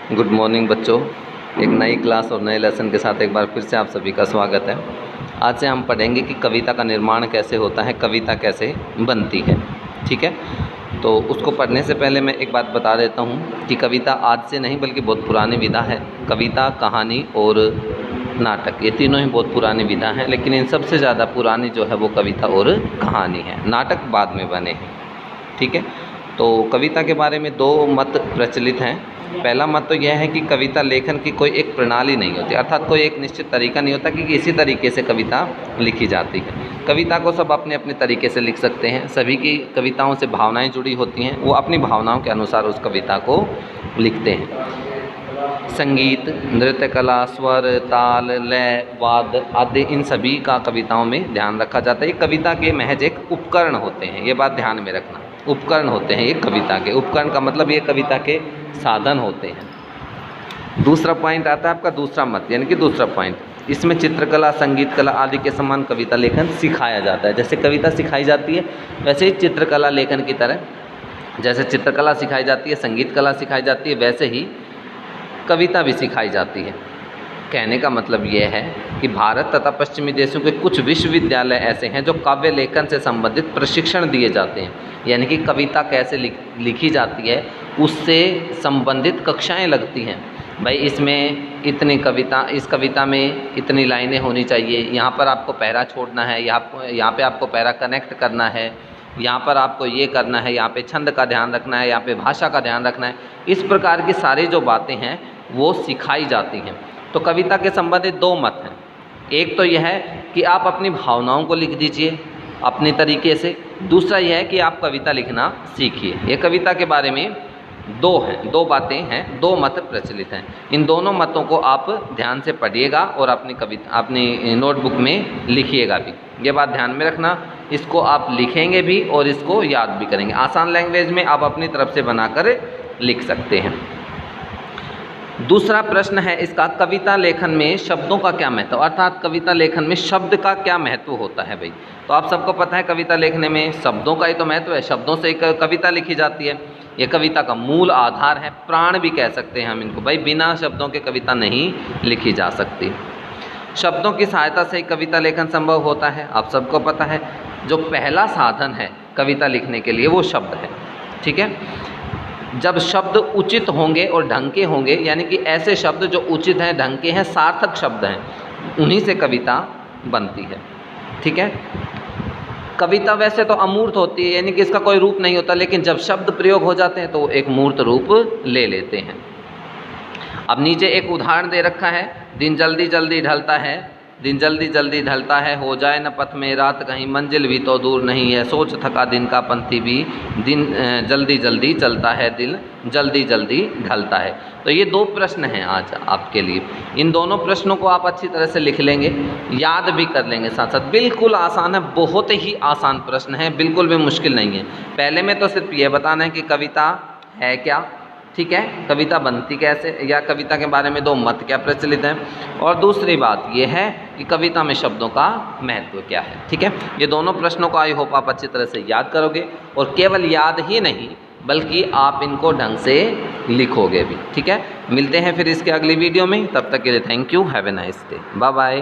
Good morning बच्चों। एक नई क्लास और नए लेसन के साथ एक बार फिर से आप सभी का स्वागत है। आज से हम पढ़ेंगे कि कविता का निर्माण कैसे होता है, कविता कैसे बनती है। ठीक है, तो उसको पढ़ने से पहले मैं एक बात बता देता हूँ कि कविता आज से नहीं बल्कि बहुत पुरानी विधा है। कविता, कहानी और नाटक, ये तीनों ही बहुत पुरानी विधा हैं, लेकिन इन सबसे ज़्यादा पुरानी जो है वो कविता और कहानी है। नाटक बाद में बने हैं। ठीक है, तो कविता के बारे में दो मत प्रचलित हैं। पहला मत तो यह है कि कविता लेखन की कोई एक प्रणाली नहीं होती, अर्थात कोई एक निश्चित तरीका नहीं होता कि इसी तरीके से कविता लिखी जाती है। कविता को सब अपने अपने तरीके से लिख सकते हैं। सभी की कविताओं से भावनाएं जुड़ी होती हैं, वो अपनी भावनाओं के अनुसार उस कविता को लिखते हैं। संगीत, नृत्य कला, स्वर, ताल, लय, वाद्य आदि इन सभी का कविताओं में ध्यान रखा जाता है। ये कविता के महज एक उपकरण होते हैं, ये बात ध्यान में रखना। उपकरण होते हैं ये कविता के। उपकरण का मतलब ये कविता के साधन होते हैं। दूसरा पॉइंट आता है आपका दूसरा मत, यानी कि दूसरा पॉइंट, इसमें चित्रकला, संगीत कला आदि के समान कविता लेखन सिखाया जाता है। जैसे कविता सिखाई जाती है वैसे ही चित्रकला लेखन की तरह, जैसे चित्रकला सिखाई जाती है, संगीत कला सिखाई जाती है, वैसे ही कविता भी सिखाई जाती है। कहने का मतलब यह है कि भारत तथा पश्चिमी देशों के कुछ विश्वविद्यालय ऐसे हैं जो काव्य लेखन से संबंधित प्रशिक्षण दिए जाते हैं, यानी कि कविता कैसे लिखी जाती है उससे संबंधित कक्षाएं लगती हैं। भाई इसमें इतनी कविता, इस कविता में इतनी लाइनें होनी चाहिए, यहाँ पर आपको पैरा छोड़ना है, यहाँ पे आपको पैरा कनेक्ट करना है, यहाँ पर आपको ये करना है, यहाँ पे छंद का ध्यान रखना है, यहाँ पे भाषा का ध्यान रखना है। इस प्रकार की सारी जो बातें हैं वो सिखाई जाती हैं। तो कविता के संबंधित दो मत हैं। एक तो यह है कि आप अपनी भावनाओं को लिख दीजिए अपने तरीके से। दूसरा यह है कि आप कविता लिखना सीखिए। ये कविता के बारे में दो बातें हैं, दो मत प्रचलित हैं। इन दोनों मतों को आप ध्यान से पढ़िएगा और अपनी नोटबुक में लिखिएगा भी। ये बात ध्यान में रखना, इसको आप लिखेंगे भी और इसको याद भी करेंगे। आसान लैंग्वेज में आप अपनी तरफ से बनाकर लिख सकते हैं। दूसरा प्रश्न है इसका, कविता लेखन में शब्दों का क्या महत्व, अर्थात कविता लेखन में शब्द का क्या महत्व होता है। भाई तो आप सबको पता है कविता लिखने में शब्दों का ही तो महत्व है। शब्दों से एक कविता लिखी जाती है। ये कविता का मूल आधार है, प्राण भी कह सकते हैं हम इनको। भाई बिना शब्दों के कविता नहीं लिखी जा सकती। शब्दों की सहायता से कविता लेखन संभव होता है, आप सबको पता है। जो पहला साधन है कविता लिखने के लिए वो शब्द है। ठीक है, जब शब्द उचित होंगे और ढंग के होंगे, यानी कि ऐसे शब्द जो उचित हैं, ढंग के हैं, सार्थक शब्द हैं, उन्हीं से कविता बनती है। ठीक है, कविता वैसे तो अमूर्त होती है, यानी कि इसका कोई रूप नहीं होता, लेकिन जब शब्द प्रयोग हो जाते हैं तो एक मूर्त रूप ले लेते हैं। अब नीचे एक उदाहरण दे रखा है, दिन जल्दी जल्दी ढलता है, दिन जल्दी जल्दी ढलता है, हो जाए न पथ में रात कहीं, मंजिल भी तो दूर नहीं है, सोच थका दिन का पंथी भी, दिन जल्दी जल्दी चलता है, दिल जल्दी जल्दी ढलता है। तो ये दो प्रश्न हैं आज आपके लिए। इन दोनों प्रश्नों को आप अच्छी तरह से लिख लेंगे, याद भी कर लेंगे साथ साथ। बिल्कुल आसान है, बहुत ही आसान प्रश्न है, बिल्कुल भी मुश्किल नहीं है। पहले में तो सिर्फ ये बताना है कि कविता है क्या, ठीक है, कविता बनती कैसे, या कविता के बारे में दो मत क्या प्रचलित हैं, और दूसरी बात यह है कि कविता में शब्दों का महत्व क्या है। ठीक है, ये दोनों प्रश्नों को आई होप आप अच्छी तरह से याद करोगे, और केवल याद ही नहीं बल्कि आप इनको ढंग से लिखोगे भी। ठीक है, मिलते हैं फिर इसके अगली वीडियो में, तब तक के लिए thank you, have a nice day, bye bye.